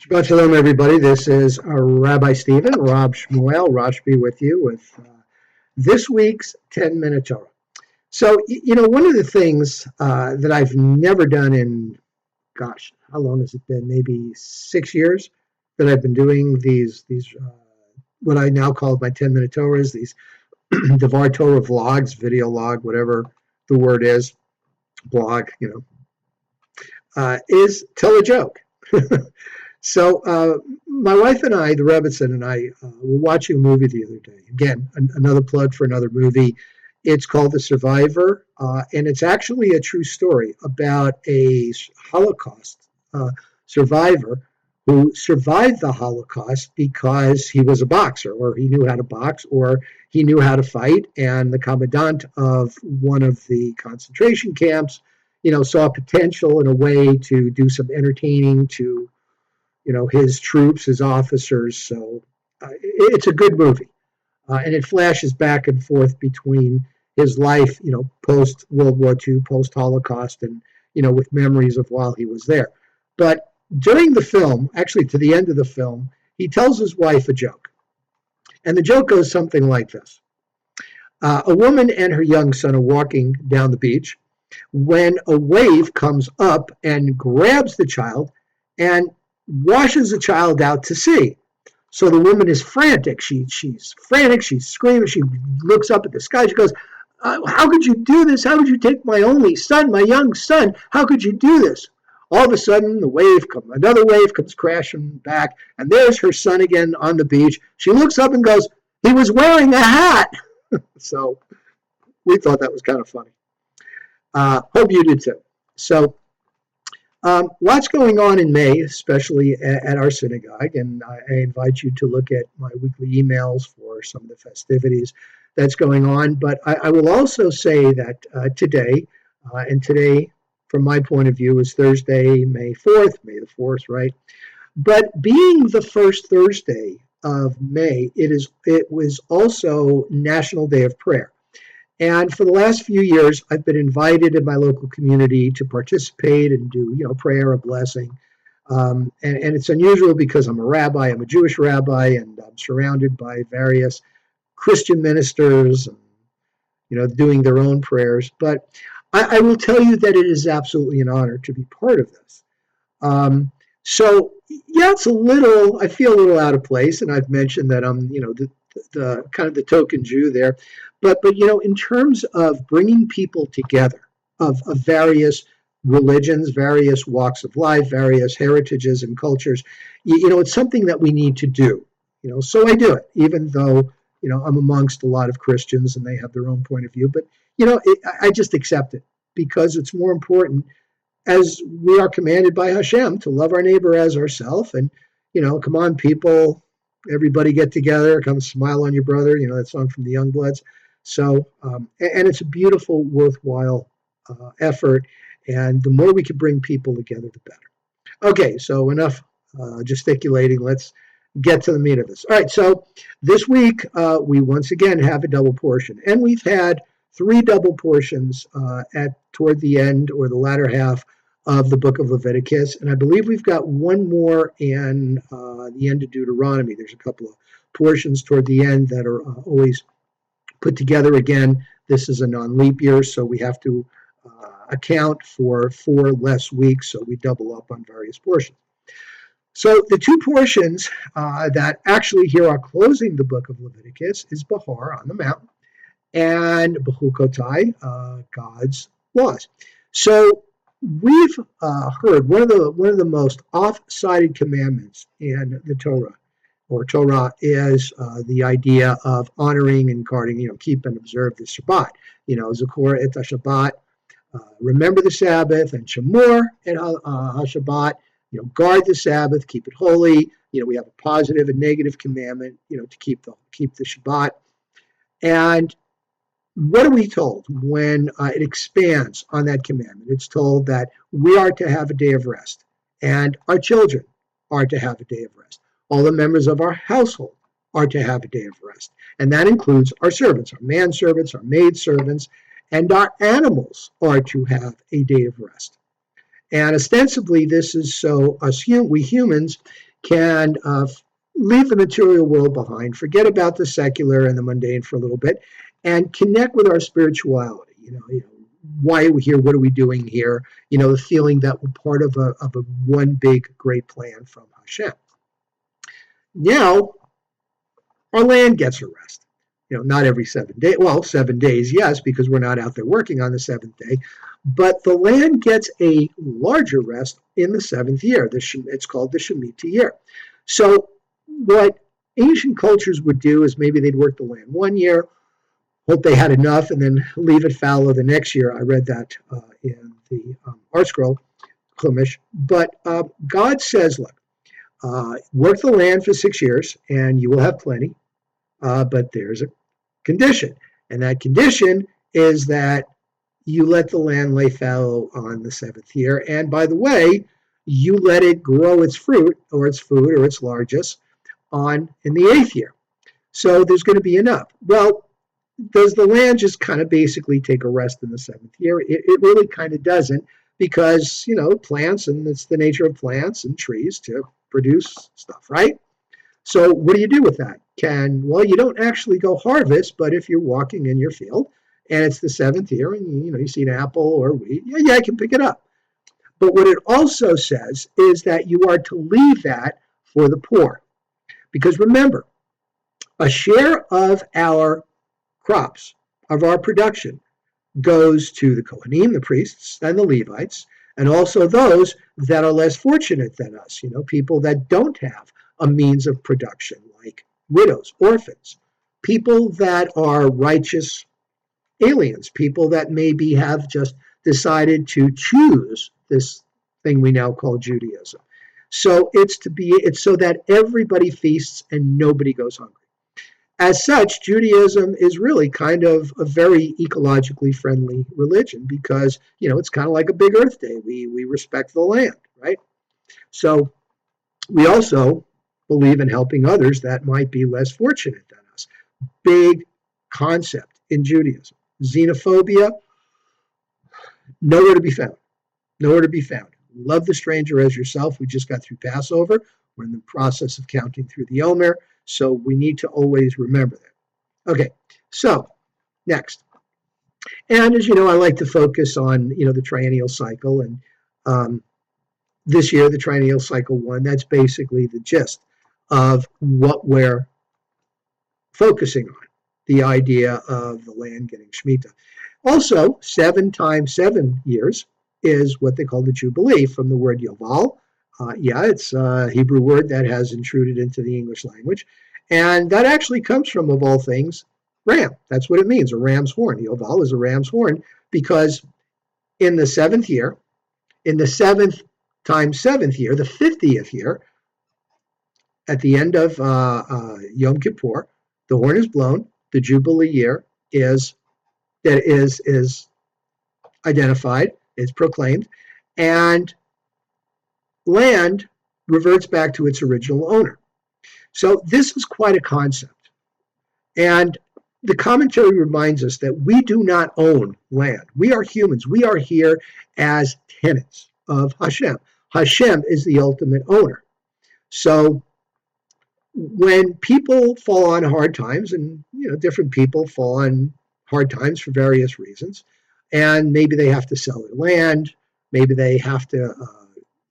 Shabbat Shalom, everybody. This is Rabbi Stephen, Rob Shmuel, Rosh be with you with this week's 10-minute Torah. So, one of the things that I've never done in, gosh, how long has it been? Maybe 6 years that I've been doing these what I now call my 10-minute Torahs, these Devar Torah vlogs, video log, whatever the word is, blog, is tell a joke. So my wife and I, the Rebbitzin and I, were watching a movie the other day. Again, another plug for another movie. It's called The Survivor, and it's actually a true story about a Holocaust survivor who survived the Holocaust because he was a boxer, or he knew how to box, or he knew how to fight. And the commandant of one of the concentration camps, saw potential in a way to do some entertaining to his troops, his officers. So it's a good movie. And it flashes back and forth between his life, post World War II, post Holocaust, and, with memories of while he was there. But during the film, actually to the end of the film, he tells his wife a joke. And the joke goes something like this. A woman and her young son are walking down the beach when a wave comes up and grabs the child and washes the child out to sea. So the woman is frantic. She's frantic. She's screaming. She looks up at the sky. She goes, how could you do this? How could you take my only son, my young son? How could you do this? All of a sudden, another wave comes crashing back, and there's her son again on the beach. She looks up and goes, he was wearing a hat. So we thought that was kind of funny. Hope you did too. So lots going on in May, especially at our synagogue, and I invite you to look at my weekly emails for some of the festivities that's going on. But I will also say that today, from my point of view, is Thursday, May 4th, May the 4th, right? But being the first Thursday of May, it was also National Day of Prayer. And for the last few years, I've been invited in my local community to participate and do, prayer, a blessing. And it's unusual because I'm a rabbi, I'm a Jewish rabbi, and I'm surrounded by various Christian ministers, doing their own prayers. But I will tell you that it is absolutely an honor to be part of this. So, yeah, I feel a little out of place, and I've mentioned that I'm, the kind of the token Jew there. But in terms of bringing people together of various religions, various walks of life, various heritages and cultures, it's something that we need to do. So I do it, even though, I'm amongst a lot of Christians and they have their own point of view. But, I just accept it because it's more important, as we are commanded by Hashem, to love our neighbor as ourselves. And, come on, people, everybody get together, come smile on your brother, that song from the Youngbloods. So, and it's a beautiful, worthwhile effort. And the more we can bring people together, the better. Okay, so enough gesticulating. Let's get to the meat of this. All right, so this week we once again have a double portion. And we've had 3 double portions toward the end or the latter half of the book of Leviticus. And I believe we've got one more in the end of Deuteronomy. There's a couple of portions toward the end that are always put together again. This is a non-leap year, so we have to account for 4 less weeks, so we double up on various portions. So the 2 portions that actually here are closing the book of Leviticus is Behar on the mountain and Bechukotai, God's laws. So we've heard one of the most oft-cited commandments in the Torah, or Torah, is the idea of honoring and guarding, keep and observe the Shabbat. Zechor et Shabbat, remember the Sabbath, and Shamor et HaShabbat, guard the Sabbath, keep it holy. We have a positive and negative commandment, to keep the Shabbat. And what are we told when it expands on that commandment? It's told that we are to have a day of rest, and our children are to have a day of rest. All the members of our household are to have a day of rest. And that includes our servants, our manservants, our maidservants, and our animals are to have a day of rest. And ostensibly, this is so we humans, can leave the material world behind, forget about the secular and the mundane for a little bit, and connect with our spirituality. Why are we here? What are we doing here? The feeling that we're part of a one big great plan from Hashem. Now, our land gets a rest. Not every 7 days. Well, 7 days, yes, because we're not out there working on the seventh day. But the land gets a larger rest in the seventh year. It's called the Shemitah year. So what ancient cultures would do is maybe they'd work the land 1 year, hope they had enough, and then leave it fallow the next year. I read that in the Art Scroll, Chumash. But God says, look, work the land for 6 years, and you will have plenty. But there's a condition, and that condition is that you let the land lay fallow on the seventh year. And by the way, you let it grow its fruit or its food or its largest in the eighth year. So there's going to be enough. Well, does the land just kind of basically take a rest in the seventh year? It really kind of doesn't, because, plants, and it's the nature of plants and trees to produce stuff, right? So what do you do with that? Well, you don't actually go harvest, but if you're walking in your field and it's the seventh year and you see an apple or wheat, yeah, I can pick it up. But what it also says is that you are to leave that for the poor. Because remember, a share of our crops, of our production, goes to the Kohanim, the priests, and the Levites, and also those that are less fortunate than us, people that don't have a means of production, like widows, orphans, people that are righteous aliens, people that maybe have just decided to choose this thing we now call Judaism. So it's so that everybody feasts and nobody goes hungry. As such, Judaism is really kind of a very ecologically friendly religion, because, it's kind of like a big Earth Day. We respect the land, right? So we also believe in helping others that might be less fortunate than us. Big concept in Judaism. Xenophobia, nowhere to be found. Nowhere to be found. Love the stranger as yourself. We just got through Passover. We're in the process of counting through the Omer, so we need to always remember that. Okay, so next. And as you know, I like to focus on, the triennial cycle. And this year, the triennial cycle 1, that's basically the gist of what we're focusing on, the idea of the land getting Shemitah. Also, 7 times 7 years is what they call the Jubilee, from the word Yoval. It's a Hebrew word that has intruded into the English language. And that actually comes from, of all things, ram. That's what it means, a ram's horn. Yoval is a ram's horn, because in the 7th year, in the 7th times 7th year, the 50th year, at the end of Yom Kippur, the horn is blown. The Jubilee year is identified, is proclaimed, and land reverts back to its original owner. So this is quite a concept. And the commentary reminds us that we do not own land. We are humans. We are here as tenants of Hashem. Hashem is the ultimate owner. So when people fall on hard times, and different people fall on hard times for various reasons, and maybe they have to sell their land, maybe they have to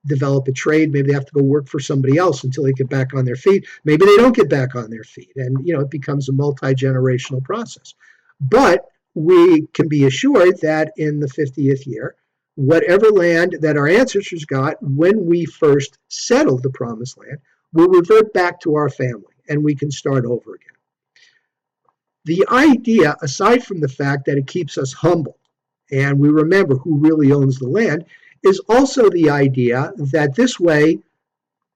develop a trade, maybe they have to go work for somebody else until they get back on their feet, maybe they don't get back on their feet, and it becomes a multi-generational process. But we can be assured that in the 50th year, whatever land that our ancestors got when we first settled the promised land will revert back to our family, and we can start over again. The idea, aside from the fact that it keeps us humble and we remember who really owns the land, is also the idea that this way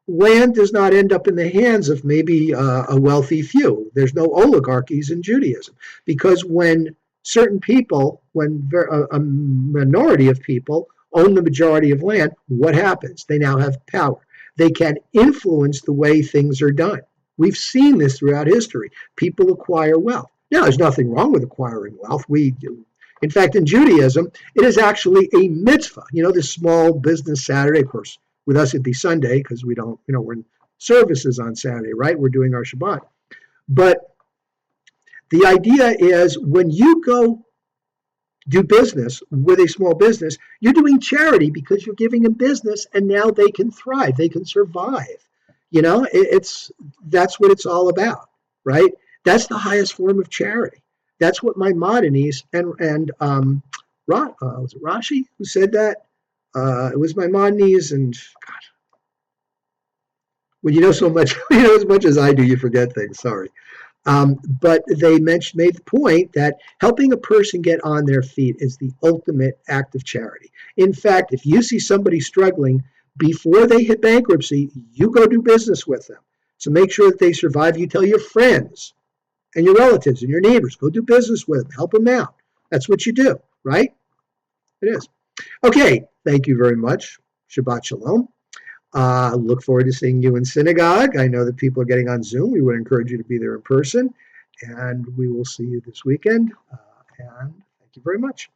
land does not end up in the hands of maybe a wealthy few. There's no oligarchies in Judaism, because when certain people, when a minority of people own the majority of land, what happens? They now have power. They can influence the way things are done. We've seen this throughout history. People acquire wealth. Now, there's nothing wrong with acquiring wealth. In fact, in Judaism, it is actually a mitzvah. This small business Saturday, of course, with us it'd be Sunday, because we don't, we're services on Saturday, right? We're doing our Shabbat. But the idea is when you go do business with a small business, you're doing charity because you're giving them business and now they can thrive, they can survive. It's that's what it's all about, right? That's the highest form of charity. That's what Maimonides and was it Rashi who said that? It was Maimonides and God, when you know so much, as much as I do, you forget things. Sorry. But they made the point that helping a person get on their feet is the ultimate act of charity. In fact, if you see somebody struggling before they hit bankruptcy, you go do business with them. So make sure that they survive. You tell your friends and your relatives and your neighbors, go do business with them, help them out. That's what you do, right? It is. Okay, thank you very much. Shabbat Shalom. Look forward to seeing you in synagogue. I know that people are getting on Zoom. We would encourage you to be there in person. And we will see you this weekend. And thank you very much.